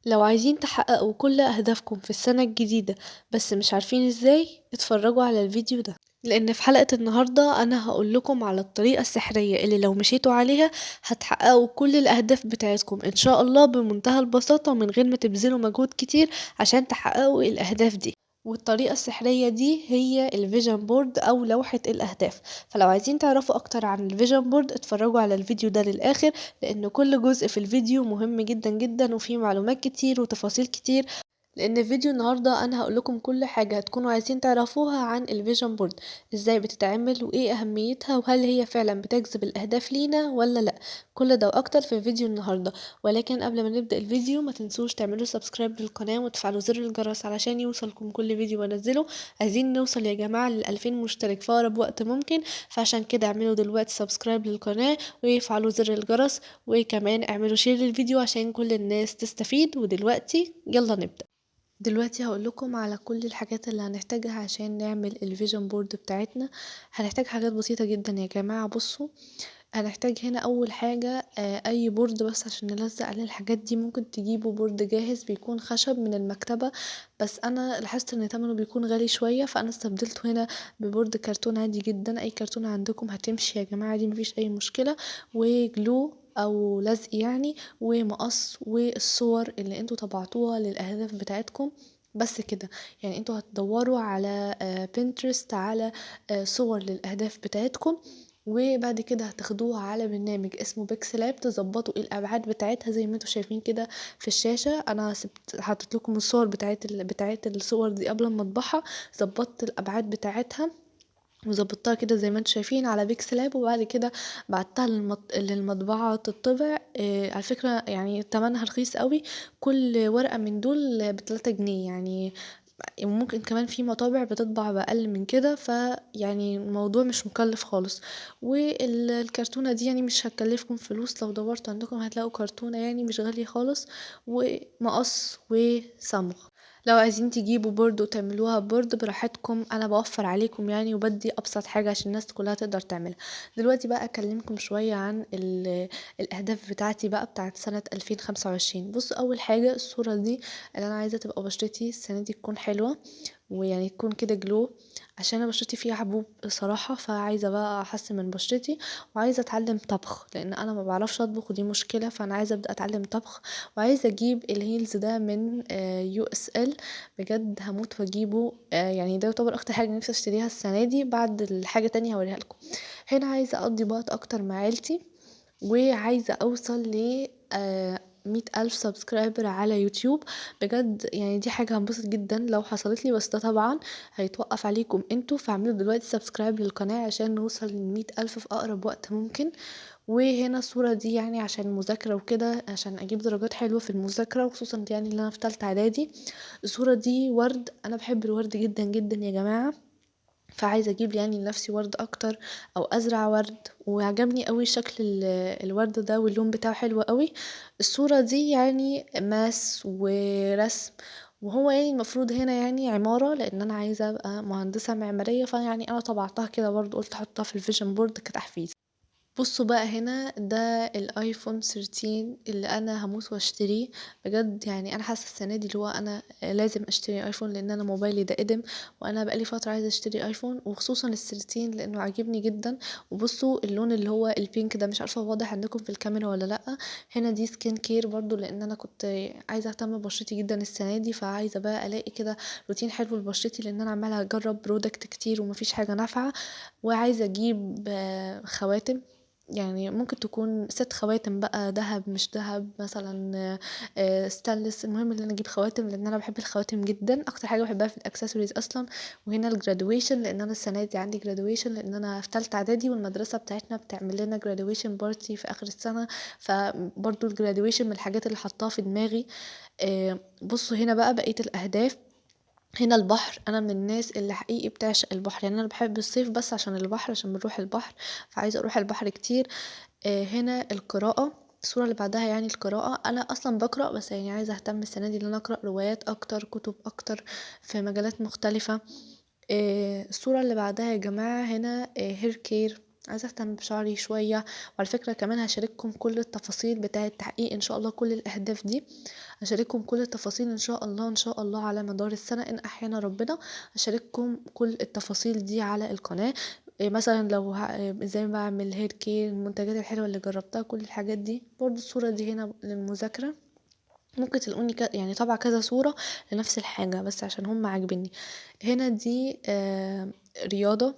لو عايزين تحققوا كل أهدافكم في السنة الجديدة بس مش عارفين ازاي، اتفرجوا على الفيديو ده. لأن في حلقة النهاردة أنا هقولكم على الطريقة السحرية اللي لو مشيتوا عليها هتحققوا كل الأهداف بتاعتكم إن شاء الله بمنتهى البساطة ومن غير ما تبذلوا مجهود كتير عشان تحققوا الأهداف دي. والطريقة السحرية دي هي الفيجن بورد أو لوحة الأهداف. فلو عايزين تعرفوا أكتر عن الفيجن بورد اتفرجوا على الفيديو ده للآخر، لأن كل جزء في الفيديو مهم جدا جدا وفيه معلومات كتير وتفاصيل كتير. لان فيديو النهارده انا هقولكم كل حاجه هتكونوا عايزين تعرفوها عن الفيجن بورد، ازاي بتتعمل وايه اهميتها وهل هي فعلا بتجذب الاهداف لينا ولا لا. كل ده واكتر في فيديو النهارده. ولكن قبل ما نبدا الفيديو ما تنسوش تعملوا سبسكرايب للقناه وتفعلوا زر الجرس علشان يوصلكم كل فيديو بنزله. عايزين نوصل يا جماعه ل2000 مشترك في اقرب وقت ممكن، فعشان كده اعملوا دلوقتي سبسكرايب للقناه ويفعلوا زر الجرس، وكمان اعملوا شير للفيديو عشان كل الناس تستفيد. ودلوقتي يلا نبدأ. دلوقتي هقول لكم على كل الحاجات اللي هنحتاجها عشان نعمل الفيجن بورد بتاعتنا. هنحتاج حاجات بسيطة جدا يا جماعة. بصوا، هنحتاج هنا اول حاجة اي بورد بس عشان نلزق عليه الحاجات دي. ممكن تجيبوا بورد جاهز بيكون خشب من المكتبة، بس انا لاحظت ان ثمنه بيكون غالي شوية فانا استبدلته هنا ببورد كرتون عادي جدا. اي كرتونة عندكم هتمشي يا جماعة، دي مفيش اي مشكلة. وجلو او لزق يعني، ومقص، والصور اللي انتوا طبعتوها للاهداف بتاعتكم. بس كده. يعني انتوا هتدوروا على بنترست على صور للاهداف بتاعتكم، وبعد كده هتاخدوها على برنامج اسمه بيكسلاب تظبطوا الابعاد بتاعتها زي ما انتوا شايفين كده في الشاشه. انا حطيت لكم الصور بتاعت الصور دي قبل ما اطبعها. ظبطت الابعاد بتاعتها وظبطتها كده زي ما انتوا شايفين على بيكسلاب، وبعد كده بعتها للمطبعة تطبع. على فكرة يعني تمنها رخيص قوي. كل ورقة من دول ب3 جنيه يعني. وممكن كمان في مطابع بتطبع بأقل من كده، فيعني الموضوع مش مكلف خالص. والكرتونة دي يعني مش هتكلفكم فلوس، لو دورتوا عندكم هتلاقوا كرتونة يعني مش غالية خالص. ومقص وصمغ. لو عايزين تجيبوا بورد وتعملوها بورد براحتكم، انا بوفر عليكم يعني وبدي ابسط حاجة عشان الناس كلها تقدر تعملها. دلوقتي بقى اكلمكم شوية عن الاهداف بتاعتي بقى بتاعت سنة 2025. بصوا، اول حاجة الصورة دي اللي انا عايزة تبقى بشرتي السنة دي تكون حلوة، ويعني تكون كده جلو، عشان انا بشرتي فيها حبوب صراحة، فعايزة بقى احسن من بشرتي. وعايزة اتعلم طبخ لان انا ما بعرفش اطبخ ودي مشكلة، فانا عايزة ابدأ اتعلم طبخ. وعايزة اجيب الهيلز ده من USL. بجد هموت واجيبه. يعني ده يعتبر اكتر حاجة نفسي اشتريها السنة دي بعد الحاجة تانية هوريها لكم. هنا عايزة اقضي وقت اكتر مع عيلتي، وعايزة اوصل ل 100,000 سبسكرايبر على يوتيوب. بجد يعني دي حاجة هنبسط جدا لو حصلت لي، بس ده طبعا هيتوقف عليكم انتوا. فاعملوا دلوقتي سبسكرايب للقناة عشان نوصل ل100,000 في اقرب وقت ممكن. وهنا الصورة دي يعني عشان المذاكرة وكده، عشان اجيب درجات حلوة في المذاكرة، وخصوصا يعني اللي انا في تالتة اعدادي. الصورة دي ورد، انا بحب الورد جدا جدا يا جماعة، فعايزة اجيب يعني لنفسي ورد اكتر او ازرع ورد. وعجبني قوي شكل الورد ده واللون بتاعه حلو قوي. الصورة دي يعني ماس ورسم، وهو يعني المفروض هنا يعني عمارة لان انا عايزة ابقى مهندسة معمارية، فيعني انا طبعتها كده برضو قلت احطها في الفيجن بورد كتحفيز. بصوا بقى هنا ده الايفون 13 اللي انا هموت واشتريه. بجد يعني انا حاسه السنه دي اللي هو انا لازم اشتري ايفون، لان انا موبايلي ده قديم وانا بقالي فتره عايزه اشتري ايفون، وخصوصا ال13 لانه عاجبني جدا. وبصوا اللون اللي هو البينك ده، مش عارفه واضح عندكم في الكاميرا ولا لا. هنا دي سكين كير برضو، لان انا كنت عايزه اهتم ببشرتي جدا السنه دي، فعايزه بقى الاقي كده روتين حلو لبشرتي، لان انا عماله اجرب برودكت كتير ومفيش حاجه نافعه. وعايزه اجيب خواتم، يعني ممكن تكون ست خواتم بقى، دهب مش دهب مثلا، ستانلس. المهم ان انا اجيب خواتم لان انا بحب الخواتم جدا، اكتر حاجه بحبها في الاكسسوارز اصلا. وهنا الجرادويشن، لان انا السنه دي عندي جرادويشن، لان انا في ثالثه اعدادي والمدرسه بتاعتنا بتعمل لنا جرادويشن بارتي في اخر السنه. فبرضو الجرادويشن من الحاجات اللي حطاها في دماغي. بصوا هنا بقى بقيه الاهداف. هنا البحر، انا من الناس اللي حقيقي بتعشق البحر، يعني انا بحب الصيف بس عشان البحر، عشان بنروح البحر، فعايزه اروح البحر كتير. هنا القراءة. الصورة اللي بعدها يعني القراءة، أنا أصلا بقرأ، بس يعني عايزة أهتم السنة دي إن أنا أقرأ روايات أكتر، كتب أكتر في مجالات مختلفة. الصورة اللي بعدها يا جماعة هنا هير كير. عايزة اهتم بشعري شوية. وعلى فكرة كمان هشارككم كل التفاصيل بتاعة تحقيق ان شاء الله كل الاهداف دي، هشارككم كل التفاصيل ان شاء الله ان شاء الله على مدار السنة ان احيانا ربنا. هشارككم كل التفاصيل دي على القناة. مثلا لو ازاي بعمل هير كير، المنتجات الحلوة اللي جربتها، كل الحاجات دي. برضو الصورة دي هنا للمذاكرة، ممكن تلاقوني يعني طبعا كذا صورة لنفس الحاجة بس عشان هم عاجبني. هنا دي رياضة.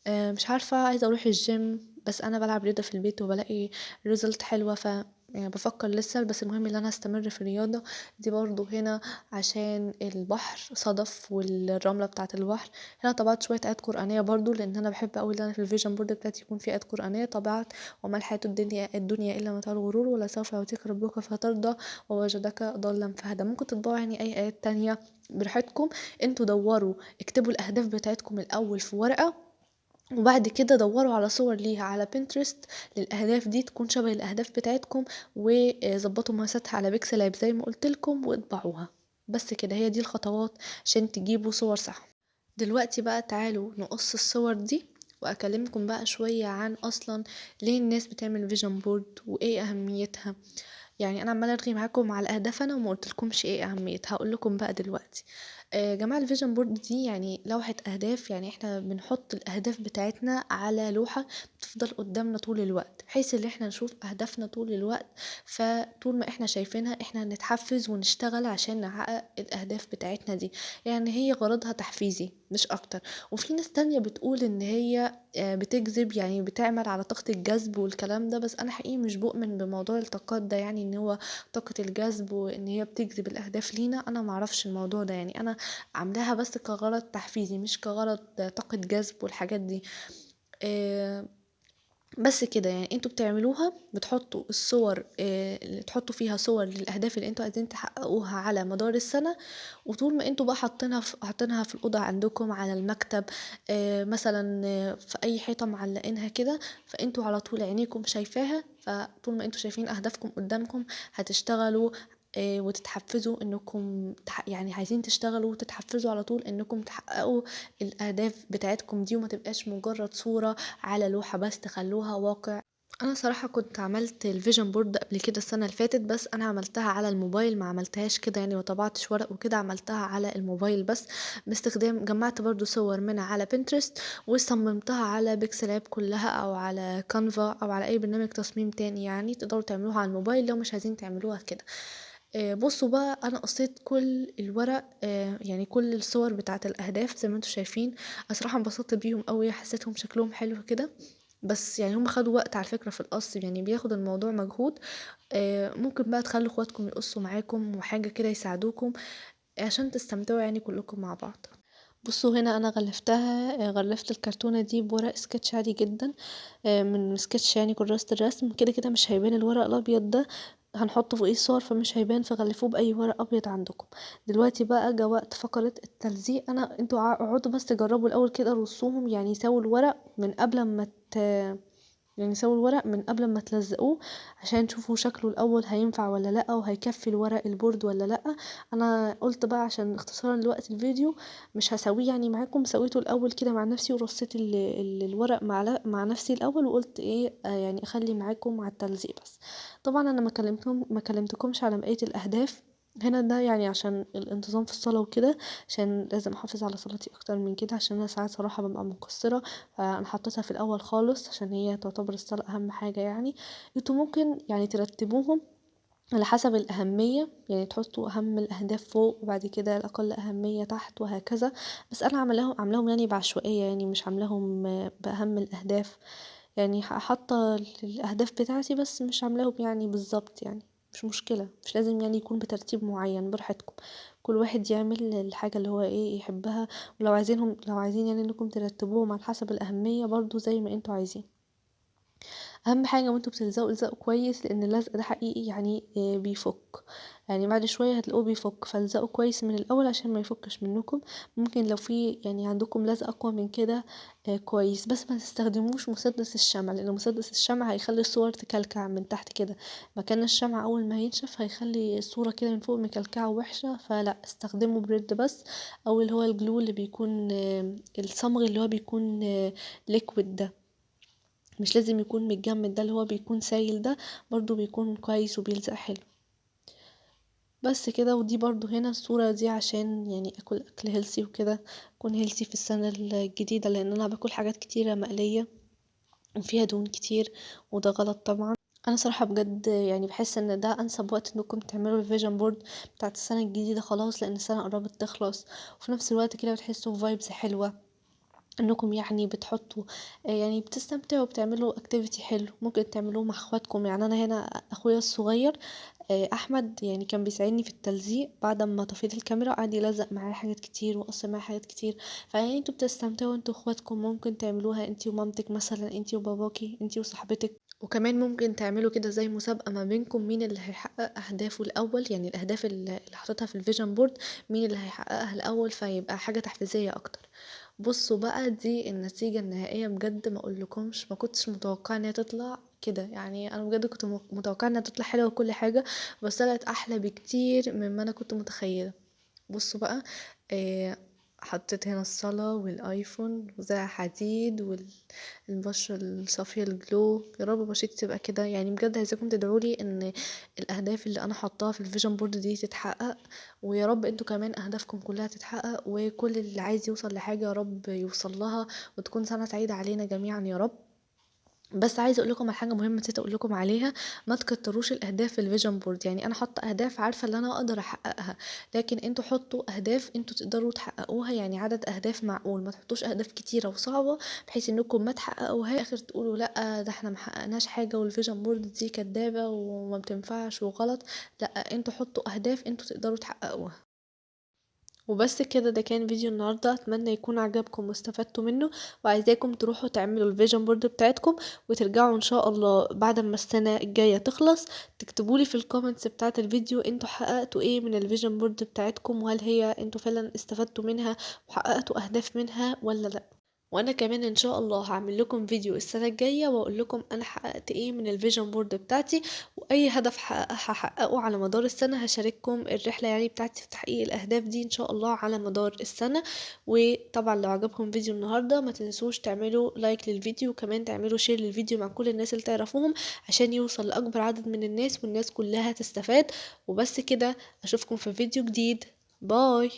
مش عارفة، عايزة اروح الجيم بس انا بلعب رياضة في البيت وبلاقي ريزلت حلوة، يعني بفكر لسه، بس المهم ان انا استمر في الرياضة دي. برضو هنا عشان البحر صدف والرملة بتاعة البحر. هنا طبعت شوية آيات قرآنية برضو، لان انا بحب اوي ان انا في الفيجن بورد بتاعتي يكون في آيات قرآنية. طبعت وما الحياة الدنيا الا متاع الغرور ولسوف يعطيك ربك فترضى ووجدك ضالا فهدى. ممكن تطبعوا يعني اي آيات تانية براحتكم. انتوا دوروا، اكتبوا الاهداف بتاعتكم الاول في ورقة، وبعد كده دوروا على صور ليها على بنترست للاهداف دي تكون شبه الاهداف بتاعتكم، وظبطوا مقاساتها على بيكسل لاب زي ما قلت لكم واطبعوها. بس كده، هي دي الخطوات عشان تجيبوا صور صح. دلوقتي بقى تعالوا نقص الصور دي، واكلمكم بقى شوية عن اصلا ليه الناس بتعمل فيجن بورد وايه اهميتها. يعني انا عماله ارغي معاكم على الاهداف انا وما قلتلكمش ايه اهميتها، هقول لكم بقى دلوقتي. جماعه الفيجن بورد دي يعني لوحه اهداف، يعني احنا بنحط الاهداف بتاعتنا على لوحه بتفضل قدامنا طول الوقت، بحيث ان احنا نشوف اهدافنا طول الوقت. فطول ما احنا شايفينها احنا هنتحفز ونشتغل عشان نحقق الاهداف بتاعتنا دي. يعني هي غرضها تحفيزي مش اكتر. وفي ناس تانية بتقول ان هي بتجذب، يعني بتعمل على طاقة الجذب والكلام ده، بس انا حقيقي مش بؤمن بموضوع الطاقات ده، يعني ان هو طاقة الجذب وان هي بتجذب الاهداف لينا. انا معرفش الموضوع ده، يعني انا عاملاها بس كغرض تحفيزي مش كغرض طاقة جذب والحاجات دي. آه، بس كده. يعني انتوا بتعملوها، بتحطوا الصور اللي تحطوا فيها صور للاهداف اللي انتوا عايزين تحققوها على مدار السنه. وطول ما انتوا بقى حاطينها في الاوضه عندكم على المكتب، مثلا في اي حيطه معلقينها كده، فانتوا على طول عينيكم شايفاها. فطول ما انتوا شايفين اهدافكم قدامكم هتشتغلوا وتتحفزوا انكم يعني عايزين تشتغلوا وتتحفزوا على طول انكم تحققوا الاهداف بتاعتكم دي، وما تبقاش مجرد صورة على لوحة بس، تخلوها واقع. انا صراحة كنت عملت الفيجن بورد قبل كده السنة اللي فاتت، بس انا عملتها على الموبايل، ما عملتهاش كده يعني ما طبعتش ورق وكده، عملتها على الموبايل بس باستخدام، جمعت برضو صور منها على بنترست وصممتها على بيكسل اب كلها او على كانفا او على اي برنامج تصميم تاني. يعني تقدروا تعملوها على الموبايل لو مش عايزين تعملوها كده. بصوا بقى، انا قصيت كل الورق، يعني كل الصور بتاعه الاهداف زي ما انتم شايفين. صراحه انبسطت بيهم قوي، حسيتهم شكلهم حلو كده. بس يعني هم خدوا وقت على فكره في القص، يعني بياخد الموضوع مجهود. ممكن بقى تخلوا اخواتكم يقصوا معاكم وحاجه كده يساعدوكم عشان تستمتعوا يعني كلكم مع بعض. بصوا هنا انا غلفتها، غلفت الكرتونه دي بورق سكتش عادي جدا، من سكتش يعني كراسة الرسم. كده كده مش هيبان الورق الابيض ده، هنحطه فوقيه الصور فمش هيبان، فغلفوه باي ورق ابيض عندكم. دلوقتي بقى جا وقت فقرة التلزيق. انتوا اقعدوا بس تجربوا الاول كده رصوهم، يعني يساووا الورق من قبل ما يعني سووا الورق من قبل ما تلزقوه عشان تشوفوا شكله الاول هينفع ولا لا، وهيكفي الورق البورد ولا لا. انا قلت بقى عشان اختصارا لوقت الفيديو مش هسويه يعني معاكم، سويته الاول كده مع نفسي ورصيت الورق مع نفسي الاول، وقلت ايه يعني اخلي معاكم مع التلزيق بس. طبعا انا ما كلمتكمش على بقية الاهداف هنا، ده يعني عشان الانتظام في الصلاة وكده، عشان لازم احافظ على صلاتي اكتر من كده، عشان انا ساعات صراحة ببقى مقصرة. فانا حطيتها في الاول خالص عشان هي تعتبر الصلاة اهم حاجة يعني. انتوا ممكن يعني ترتبوهم على حسب الأهمية، يعني تحطوا أهم الأهداف فوق وبعد كده الأقل أهمية تحت وهكذا. بس أنا عاملاهم يعني بعشوائية، يعني مش عاملاهم بأهم الأهداف. يعني حاطة الأهداف بتاعتي بس مش عاملاهم يعني بالظبط، يعني مش مشكلة، مش لازم يعني يكون بترتيب معين، براحتكم. كل واحد يعمل الحاجة اللي هو ايه يحبها. لو عايزين يعني انكم ترتبوهم على حسب الأهمية برضو زي ما انتوا عايزين. اهم حاجه وانتوا بتلزقوا الزقوا كويس، لان اللزق ده حقيقي يعني بيفك، يعني بعد شويه هتلاقوه بيفك، فالزقوا كويس من الاول عشان ما يفكش منكم. ممكن لو في يعني عندكم لزق اقوى من كده كويس، بس ما تستخدموش مسدس الشمع، لان مسدس الشمع هيخلي الصور تكلكع من تحت كده مكان الشمع، اول ما ينشف هيخلي الصوره كده من فوق مكلكعه ووحشه. فلا، استخدموا بريد بس، او اللي هو الجلو اللي بيكون الصمغ اللي هو بيكون ليكويد ده. مش لازم يكون متجمد، ده اللي هو بيكون سايل ده برضو بيكون كويس وبيلزق حلو. بس كده. ودي برضو هنا الصورة دي عشان يعني اكل اكل هيلسي وكده، اكون هيلسي في السنة الجديدة، لان انا باكل حاجات كتيرة مقلية وفيها دهون كتير، وده غلط طبعا. انا صراحة بجد يعني بحس ان ده انسب وقت انكم تعملوا الفيجن بورد بتاعت السنة الجديدة خلاص، لان السنة قربت تخلص، وفي نفس الوقت كده بتحسوا فايبز حلوة انكم يعني بتحطوا يعني بتستمتعوا بتعملوا اكتيفيتي حلو، ممكن تعملوه مع اخواتكم. يعني انا هنا اخويا الصغير احمد يعني كان بيساعدني في التلزيق بعد ما طفيت الكاميرا، وقعد يلزق معايا حاجات كتير وقص معايا حاجات كتير. فيعني انتوا بتستمتعوا انتوا واخواتكم، ممكن تعملوها انتي ومامتك مثلا، انتي وباباكي، انتي وصاحبتك. وكمان ممكن تعملوا كده زي مسابقة ما بينكم، مين اللي هيحقق أهدافه الأول، يعني الأهداف اللي حاططها في الفيجن بورد مين اللي هيحققها الأول، فيبقى حاجة تحفيزية أكتر. بصوا بقى دي النتيجة النهائية، بجد ما اقولكمش ما كنتش متوقعة ان هي تطلع كده. يعني انا بجد كنت متوقعة انها تطلع حلوة وكل حاجة، بس طلعت احلى بكتير مما انا كنت متخيلة. بصوا بقى، آه حطيت هنا الصلاة والايفون وزي حديد والبشرة الصافية الجلو. يا رب بشرتي تبقى كده. يعني بجد عايزاكم تدعولي ان الاهداف اللي انا حطاها في الفيجن بورد دي تتحقق، ويا رب انتوا كمان اهدافكم كلها تتحقق، وكل اللي عايز يوصل لحاجة يا رب يوصل لها، وتكون سنة سعيدة علينا جميعا يا رب. بس عايزه اقول لكم على حاجه مهمه نسيت اقول لكم عليها، ما تكتروش الاهداف في الفيجن بورد. يعني انا حاطه اهداف عارفه ان انا اقدر احققها، لكن انتوا حطوا اهداف انتوا تقدروا تحققوها، يعني عدد اهداف معقول، ما تحطوش اهداف كتيره وصعبه بحيث انكم ما تحققوها اخر تقولوا لا ده احنا ما حققناش حاجه والفيجن بورد دي كدابه وما بتنفعش وغلط. لا، انتوا حطوا اهداف انتوا تقدروا تحققوها. وبس كده، ده كان فيديو النهاردة، اتمنى يكون عجبكم واستفدتوا منه، وعايزاكم تروحوا تعملوا الفيجن بورد بتاعتكم، وترجعوا ان شاء الله بعد ما السنة الجاية تخلص تكتبولي في الكومنتس بتاعت الفيديو انتوا حققتوا ايه من الفيجن بورد بتاعتكم، وهل هي انتوا فعلا استفدتوا منها وحققتوا اهداف منها ولا لا. وانا كمان ان شاء الله هعمل لكم فيديو السنه الجايه واقول لكم انا حققت ايه من الفيجن بورد بتاعتي، واي هدف هحققه على مدار السنه هشارككم الرحله يعني بتاعتي في تحقيق الاهداف دي ان شاء الله على مدار السنه. وطبعا لو عجبكم فيديو النهارده ما تنسوش تعملوا لايك للفيديو، وكمان تعملوا شير للفيديو مع كل الناس اللي تعرفوهم عشان يوصل لاكبر عدد من الناس والناس كلها تستفاد. وبس كده، اشوفكم في فيديو جديد. باي.